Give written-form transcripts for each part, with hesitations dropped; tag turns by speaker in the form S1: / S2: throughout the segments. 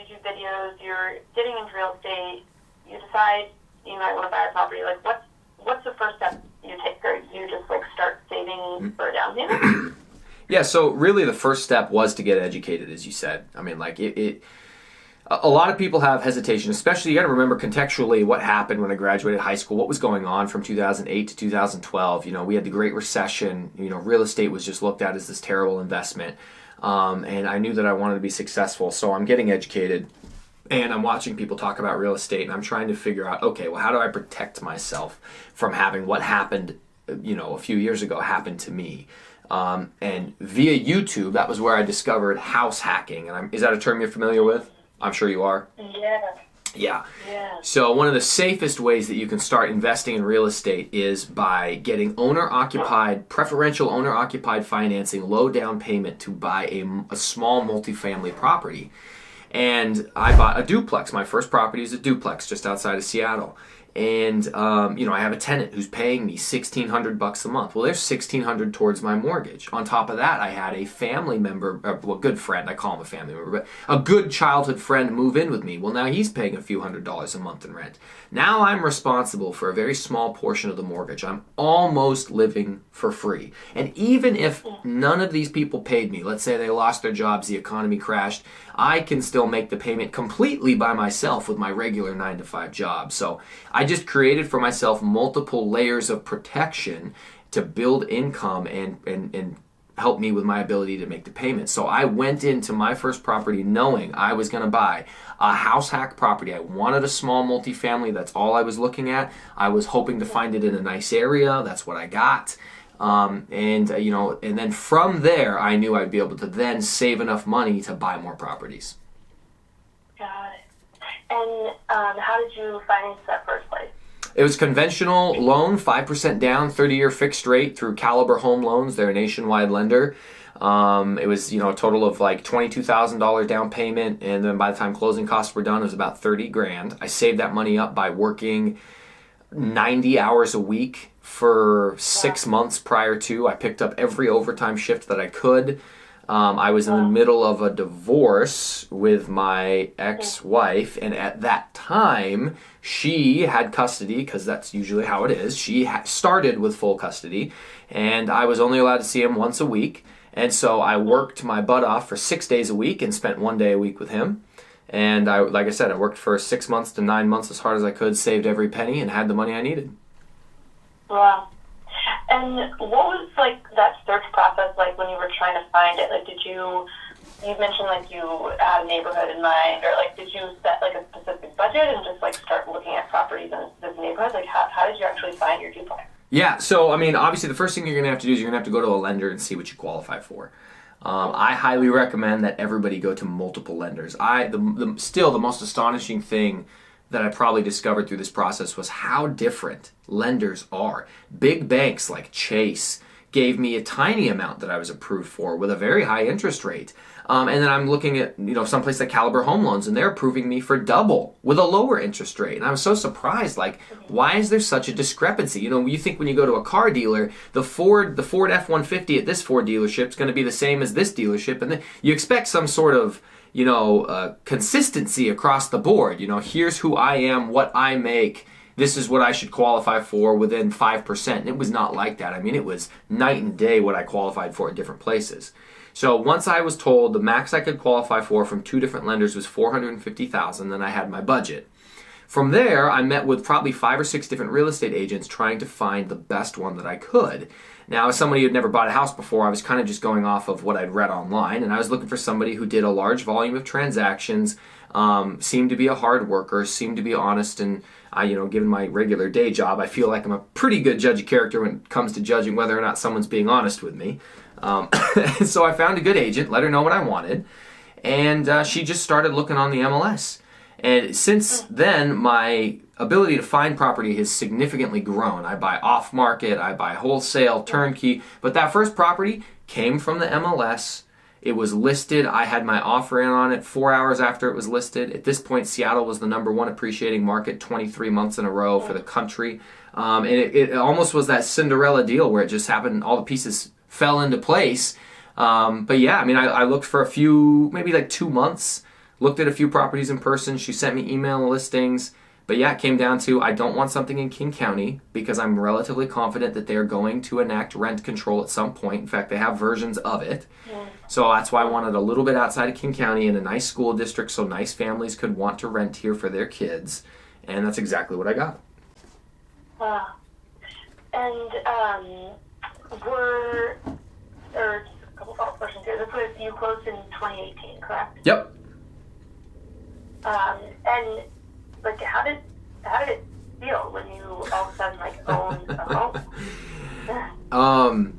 S1: YouTube videos, you're getting into real estate, you decide you might want to buy a property. Like, what's the first step you take? Or you just like start saving for a down payment?
S2: Yeah, so really the first step was to get educated, as you said. I mean, like a lot of people have hesitation, especially you got to remember contextually what happened when I graduated high school, what was going on from 2008 to 2012. You know, we had the Great Recession. You know, real estate was just looked at as this terrible investment. And I knew that I wanted to be successful, so I'm getting educated and I'm watching people talk about real estate and I'm trying to figure out, okay, well, how do I protect myself from having what happened, you know, a few years ago happen to me? And via YouTube, that was where I discovered house hacking. And is that a term you're familiar with? I'm sure you are. Yeah. So one of the safest ways that you can start investing in real estate is by getting preferential owner-occupied financing, low down payment to buy a small multifamily property. And I bought a duplex. My first property is a duplex just outside of Seattle. And, you know, I have a tenant who's paying me $1,600 a month. Well, there's $1,600 towards my mortgage. On top of that, I had a family member, well, good friend, I call him a family member, but a good childhood friend move in with me. Well, now he's paying a few $100s a month in rent. Now I'm responsible for a very small portion of the mortgage. I'm almost living for free. And even if none of these people paid me, let's say they lost their jobs, the economy crashed, I can still make the payment completely by myself with my regular 9-to-5 job. So I just created for myself multiple layers of protection to build income and help me with my ability to make the payment. So I went into my first property knowing I was going to buy a house hack property. I wanted a small multifamily. That's all I was looking at. I was hoping to find it in a nice area. That's what I got. And then from there, I knew I'd be able to then save enough money to buy more properties.
S1: Got it. And how did you finance that first place?
S2: It was conventional loan, 5% down, 30-year fixed rate through Caliber Home Loans. They're a nationwide lender. It was, a total of like $22,000 down payment, and then by the time closing costs were done, it was about $30,000. I saved that money up by working 90 hours a week for 6 months prior to. I picked up every overtime shift that I could. I was in the middle of a divorce with my ex-wife, and at that time, she had custody, because that's usually how it is. She started with full custody, and I was only allowed to see him once a week. And so I worked my butt off for 6 days a week and spent 1 day a week with him. And like I said, I worked for 6 months to 9 months as hard as I could, saved every penny, and had the money I needed.
S1: Wow. And what was that search process like when you were trying to find it? You mentioned you had a neighborhood in mind, or did you set a specific budget and just start looking at properties in this neighborhood? How did you actually find your duplex?
S2: Yeah, so obviously the first thing you're going to have to do is you're going to have to go to a lender and see what you qualify for. I highly recommend that everybody go to multiple lenders. Still the most astonishing thing that I probably discovered through this process was how different lenders are. Big banks like Chase gave me a tiny amount that I was approved for with a very high interest rate. And then I'm looking at someplace like Caliber Home Loans, and they're approving me for double with a lower interest rate. And I was so surprised, why is there such a discrepancy? You think when you go to a car dealer, the Ford F-150 at this Ford dealership is going to be the same as this dealership, and then you expect some sort of consistency across the board. Here's who I am, what I make. This is what I should qualify for within 5%. And it was not like that. It was night and day what I qualified for at different places. So once I was told the max I could qualify for from 2 different lenders was $450,000, then I had my budget. From there, I met with probably 5 or 6 different real estate agents trying to find the best one that I could. Now, as somebody who had never bought a house before, I was kind of just going off of what I'd read online, and I was looking for somebody who did a large volume of transactions, seemed to be a hard worker, seemed to be honest, and given my regular day job, I feel like I'm a pretty good judge of character when it comes to judging whether or not someone's being honest with me. So I found a good agent, let her know what I wanted, and she just started looking on the MLS. And since then, my ability to find property has significantly grown. I buy off-market, I buy wholesale, turnkey, but that first property came from the MLS. It was listed. I had my offer in on it 4 hours after it was listed. At this point, Seattle was the #1 appreciating market 23 months in a row for the country. And it almost was that Cinderella deal where it just happened, all the pieces fell into place. But yeah, I looked for a few, maybe 2 months, looked at a few properties in person. She sent me email listings. But yeah, it came down to I don't want something in King County because I'm relatively confident that they're going to enact rent control at some point. In fact, they have versions of it. So that's why I wanted a little bit outside of King County in a nice school district so nice families could want to rent here for their kids. And that's exactly what I got.
S1: Wow. And a couple follow-up questions here. This was, you closed in 2018, correct?
S2: Yep.
S1: And like, how did it feel when you all of a sudden like owned a home?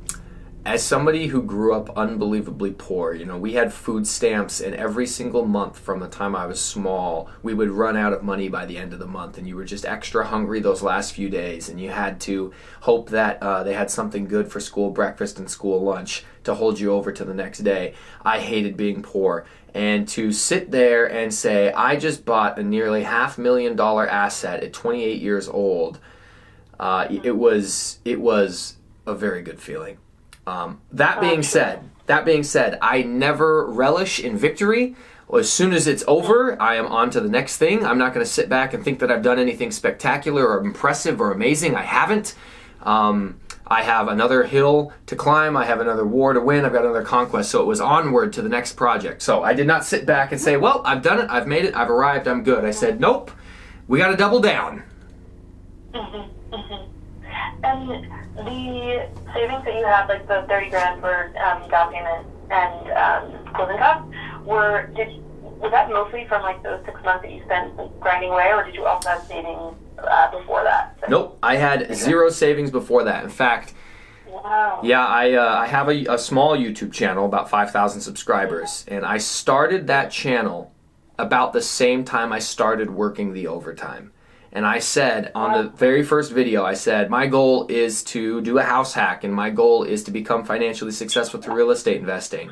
S2: As somebody who grew up unbelievably poor, we had food stamps, and every single month from the time I was small, we would run out of money by the end of the month, and you were just extra hungry those last few days, and you had to hope that they had something good for school breakfast and school lunch to hold you over to the next day. I hated being poor. And to sit there and say, I just bought a nearly $500,000 asset at 28 years old, it was a very good feeling. That being said, I never relish in victory. As soon as it's over, I am on to the next thing. I'm not going to sit back and think that I've done anything spectacular or impressive or amazing. I haven't. I have another hill to climb. I have another war to win. I've got another conquest. So it was onward to the next project. So I did not sit back and say, well, I've done it. I've made it. I've arrived. I'm good. I said, nope, we got to double down.
S1: And the savings that you had, like the $30,000 for down payment and closing costs, was that mostly from like those 6 months that you spent grinding away, or did you also have savings before that?
S2: Nope, I had zero savings before that. In fact,
S1: wow.
S2: Yeah, I have a small YouTube channel, about 5,000 subscribers, and I started that channel about the same time I started working the overtime. And I said on the very first video, I said, my goal is to do a house hack, and my goal is to become financially successful through real estate investing.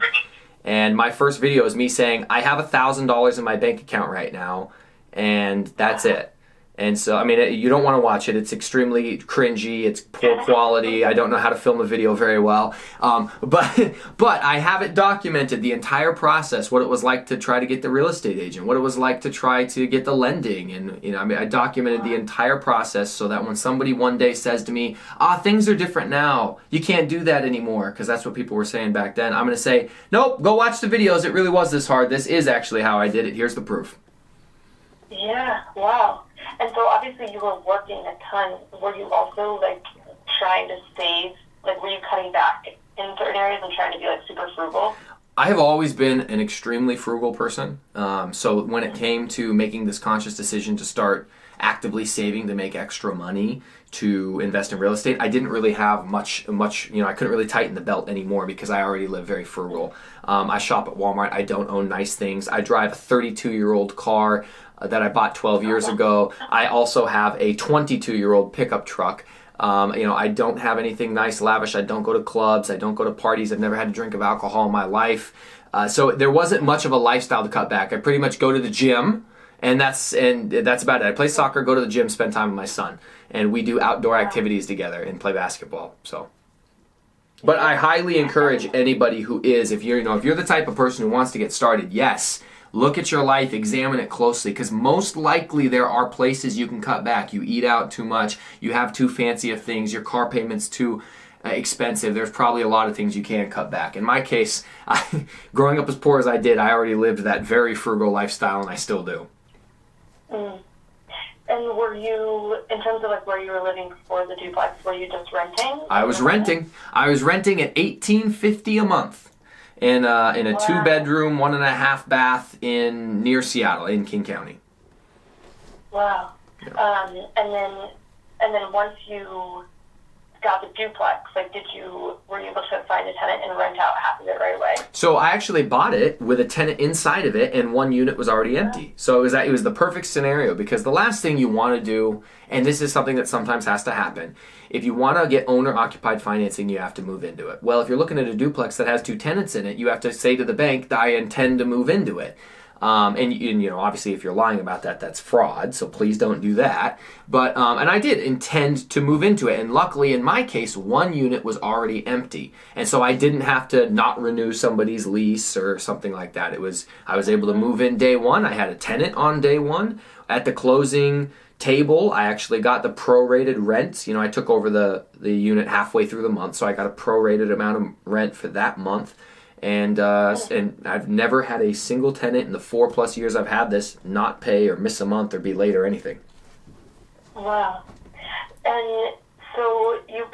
S2: And my first video is me saying, I have $1,000 in my bank account right now, and that's it. And so, I mean, you don't want to watch it. It's extremely cringy. It's poor quality. I don't know how to film a video very well. But I have it documented, the entire process, what it was like to try to get the real estate agent, what it was like to try to get the lending. And, I documented the entire process so that when somebody one day says to me, things are different now. You can't do that anymore, because that's what people were saying back then. I'm going to say, nope, go watch the videos. It really was this hard. This is actually how I did it. Here's the proof.
S1: Yeah, wow. And so obviously you were working a ton. Were you also like trying to save? Like, were you cutting back in certain areas and trying to be like super frugal?
S2: I have always been an extremely frugal person. So when it came to making this conscious decision to start actively saving to make extra money to invest in real estate, I didn't really have much, I couldn't really tighten the belt anymore because I already live very frugal. I shop at Walmart. I don't own nice things. I drive a 32-year-old car that I bought 12 years ago. I also have a 22-year-old pickup truck. I don't have anything nice, lavish. I don't go to clubs. I don't go to parties. I've never had a drink of alcohol in my life. So there wasn't much of a lifestyle to cut back. I pretty much go to the gym, and that's about it. I play soccer, go to the gym, spend time with my son, and we do outdoor activities together and play basketball. So, but I highly encourage anybody who is, if you're the type of person who wants to get started, yes, look at your life, examine it closely, because most likely there are places you can cut back. You eat out too much, you have too fancy of things, your car payment's too expensive. There's probably a lot of things you can cut back. In my case, growing up as poor as I did, I already lived that very frugal lifestyle, and I still do.
S1: And were you, in terms of like where you were living before the duplex, were you just renting?
S2: I was renting at $1,850 a month. In a 2-bedroom, 1.5 bath near Seattle, in King County.
S1: Wow. Yeah. And then once you got the duplex, like were you able to find a tenant and rent out half of it right away?
S2: So I actually bought it with a tenant inside of it, and one unit was already empty. So it was the perfect scenario, because the last thing you want to do, and this is something that sometimes has to happen, if you want to get owner-occupied financing, you have to move into it. Well, if you're looking at a duplex that has 2 tenants in it, you have to say to the bank that I intend to move into it. And obviously, if you're lying about that, that's fraud. So please don't do that. But and I did intend to move into it, and luckily, in my case, one unit was already empty, and so I didn't have to not renew somebody's lease or something like that. I was able to move in day one. I had a tenant on day one. At the closing table, I actually got the prorated rent. I took over the unit halfway through the month, so I got a prorated amount of rent for that month. And I've never had a single tenant in the 4+ years I've had this not pay or miss a month or be late or anything.
S1: Wow. And so you're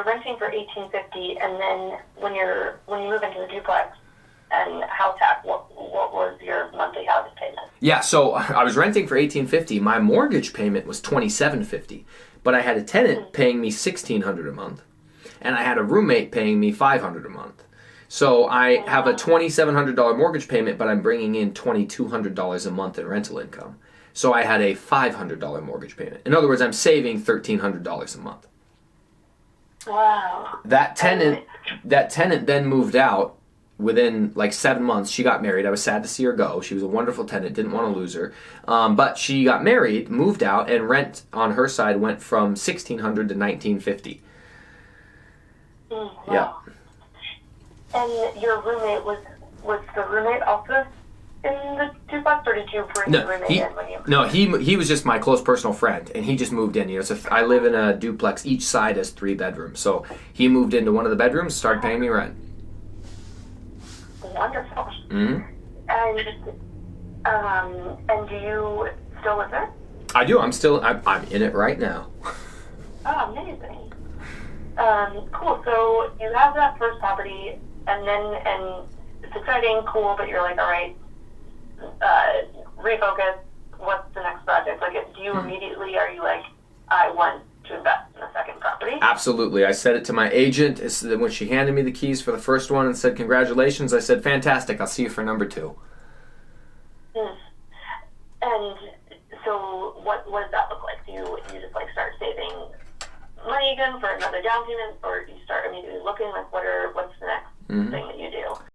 S1: renting for $1,850, and then when you move into the duplex and house hack, what was your monthly housing payment?
S2: Yeah, so I was renting for $1,850. My mortgage payment was $2,750, but I had a tenant paying me $1,600 a month, and I had a roommate paying me $500 a month. So I have a $2,700 mortgage payment, but I'm bringing in $2,200 a month in rental income. So I had a $500 mortgage payment. In other words, I'm saving $1,300 a month.
S1: Wow.
S2: That tenant then moved out within like 7 months. She got married. I was sad to see her go. She was a wonderful tenant. Didn't want to lose her. But she got married, moved out, and rent on her side went from $1,600 to $1,950.
S1: Wow.
S2: Yeah.
S1: And your roommate, was the roommate also in the duplex, or did you bring the roommate in when you...
S2: No, he was just my close personal friend, and he just moved in. So I live in a duplex. Each side has 3 bedrooms. So he moved into one of the bedrooms, started paying me rent.
S1: Wonderful.
S2: Mm-hmm.
S1: And do you still live there?
S2: I do. I'm in it right now.
S1: Oh, amazing. Cool. So you have that first property, and it's exciting, cool, but you're like, all right, refocus. What's the next project? Like, do you immediately, are you like, I want to invest in a second property?
S2: Absolutely. I said it to my agent when she handed me the keys for the first one and said, congratulations. I said, fantastic. I'll see you for number 2.
S1: And so what does that look like? Do you just like start saving money again for another down payment, or do you start immediately looking like what's the next thing that you do?